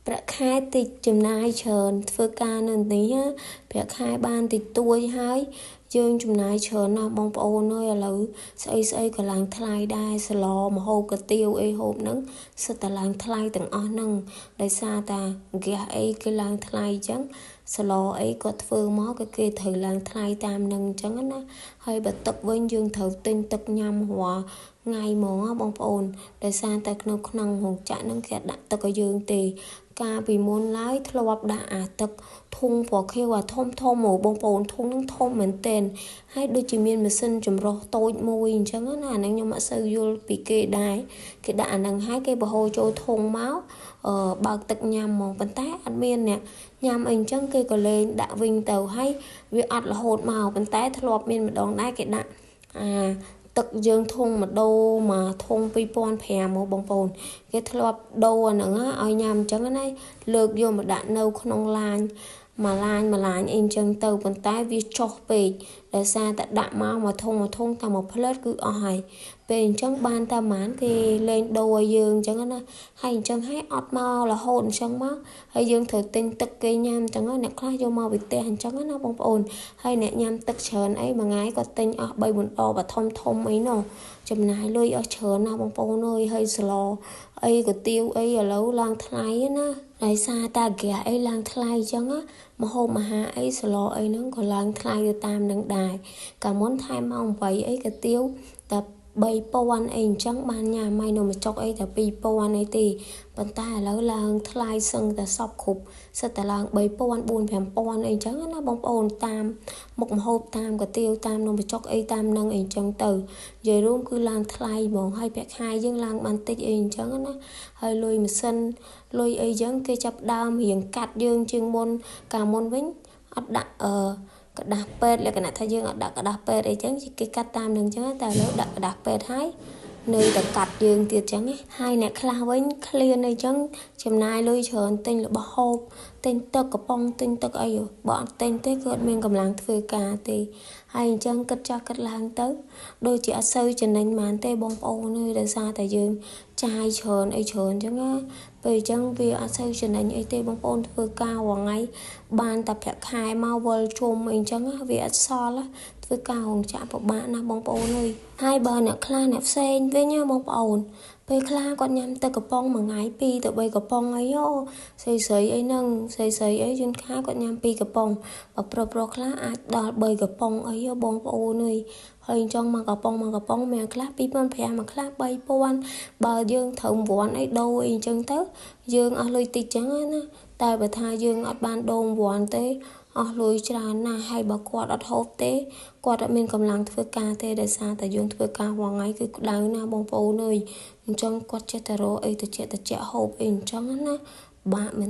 ប្រាក់ខែតិចចំណាយច្រើនធ្វើការនៅនេះប្រាក់ខែបានតិចតួចហើយយើងចំណាយច្រើនណាស់បងប្អូនអើយឥឡូវស្អីក៏ឡើងថ្លៃដែរសាឡមហូបកាទៀវអីហូបហ្នឹងសិតតែឡើងថ្លៃទាំងអស់ហ្នឹងដោយសារតាហ្គាសអីគេឡើងថ្លៃអញ្ចឹងសាឡអីក៏ធ្វើមកក៏គេត្រូវឡើងថ្លៃតាមហ្នឹងអញ្ចឹងណាហើយបើទឹកវិញយើងត្រូវទិញទឹកញ៉ាំរាល់ថ្ងៃហ្មងបងប្អូនដោយសារតែក្នុងរោងចក្រហ្នឹងគេដាក់ទឹកឲ្យយើងទេកាលពីមុនឡើយធ្លាប់ដាក់អាទឹកធុងពណ៌ខៀវអាធំមកបងប្អូនធុងហ្នឹងធំមែនទែនហើយដូចជាមានម៉ាស៊ីនចម្រោះតូចមួយអញ្ចឹងណាអាហ្នឹងខ្ញុំអត់សូវយល់ពីគេដែរគេដាក់អាហ្នឹងហើយគេបរហូរចូលធុងមកបើកទឹកញ៉ាំហ្មងប៉ុន្តែអត់មានអ្នកញ៉ាំអីអញ្ចឹងគេក៏លេងដាក់វិញទៅហើយវាអត់រហូតមកប៉ុន្តែធ្លាប់មានម្ដងដែរគេដាក់ទឹកយើងធុងមកដូរមកធុង2005មកបងប្អូនគេធ្លាប់ដូរអាហ្នឹងឲ្យញ៉ាំអញ្ចឹងណាលើកយកមកដាក់នៅក្នុងឡានមួយឡានអីអញ្ចឹងទៅប៉ុន្តែវាចុះពេកដោយសារតែដាក់មកធុងតែមកផ្លែតគឺអស់ហើយពេលអញ្ចឹងបានតែប៉ុន្មានគេលេងដូរឲ្យយើងអញ្ចឹងណាហើយអញ្ចឹងឲ្យអត់មករហូតអញ្ចឹងមកហើយយើងត្រូវទិញទឹកគេញ៉ាំអញ្ចឹងអ្នកខ្លះយកមកពីផ្ទះអញ្ចឹងណាបងប្អូនហើយអ្នកញ៉ាំទឹកច្រើនអីមួយថ្ងៃក៏ទិញអស់3-4ដបធំអីណោះចំណាយលុយអស់ច្រើនណាបងប្អូនអើយហើយស្លោអីក៏ទៀវអីឥឡូវឡើងថ្លៃណាដោយសារតាហ្គាសអីឡើងថ្លៃអញ្ចឹងម្ហូបអាហារអីស្លោអីហ្នឹងក៏ឡើងថ្លៃទៅតាមនឹងដែរកាលមុនថែមម៉ោង8អីក៏ទៀវតែ3000អីអញ្ចឹងបានញ៉ាំហើយនៅមួយចុកអីតែ2000អីទេប៉ុន្តែឥឡូវឡើងថ្លៃសឹងតែសពគ្រប់សិតតែឡើង3000 4000 5000អីអញ្ចឹងណាបងប្អូនតាមមុខម្ហូបតាមកាទៀវតាមនំបញ្ចុកអីតាមនឹងអីអញ្ចឹងទៅនិយាយរួមគឺឡើងថ្លៃហ្មងហើយប្រាក់ខែយើងឡើងបានតិចអីអញ្ចឹងណាហើយលុយម៉ាស៊ីនលុយអីអញ្ចឹងគេចាប់ដើមរៀងកាត់យើងជាងមុនកាលមុនវិញអត់ដាក់กระดาษពេទ្យលក្ខណៈថាយើងអត់ដាក់กระดาษពេទ្យអីចឹងគេកាត់តាមនឹងចឹងតែឥឡូវដាក់กระดาษពេទ្យហើយនៅតែកាត់យើងទៀតចឹងហើយអ្នកខ្លះវិញឃ្លានអីចឹងចំណាយលុយច្រើនទិញរបស់ហូបទិញទឹកកំប៉ុងទិញទឹកអីបើអត់ទិញទេគឺអត់មានកម្លាំងធ្វើការទេហើយអញ្ចឹងគិតចាស់គិតឡើងទៅដូចជាអត់សូវចំណេញបានទេបងប្អូនអើយដោយសារតែយើងចាយច្រើនអីច្រើនចឹងណាពេលអញ្ចឹងវាអត់សូវចំណេញអីទេបងប្អូនធ្វើការរាល់ថ្ងៃបានតែប្រាក់ខែមកវិលជុំអីអញ្ចឹងវាអត់សល់ធ្វើការរោងចក្រពិបាកណាស់បងប្អូនអើយហើយបើអ្នកខ្លះអ្នកផ្សេងវិញបងប្អូនពេលខ្លះគាត់ញ៉ាំទឹកកំប៉ុងមួយថ្ងៃ2ទៅ3កំប៉ុងអីស្រីអីហ្នឹងស្រីអីជួនកាលគាត់ញ៉ាំ2កំប៉ុងបើប្រុសខ្លះអាចដល់3កំប៉ុងអីបងប្អូនអើយហើយអញ្ចឹងមកកំប៉ុងមានខ្លះ2500មួយខ្លះ3000បើយើងត្រូវរង្វាន់អីដូរអីអញ្ចឹងទៅយើងអស់លុយតិចចឹងណាតែបើថាយើងអត់បានដូររង្វាន់ទេអស់លុយច្រើនណាស់ហើយបើគាត់អត់ហូបទេគាត់អត់មានកម្លាំងធ្វើការទេដោយសារតែយើងធ្វើការរាល់ថ្ងៃគឺក្តៅណាបងប្អូនអើយអញ្ចឹងគាត់ចេះតែរកអីតិចហូបអីអញ្ចឹងណាបាក់មែន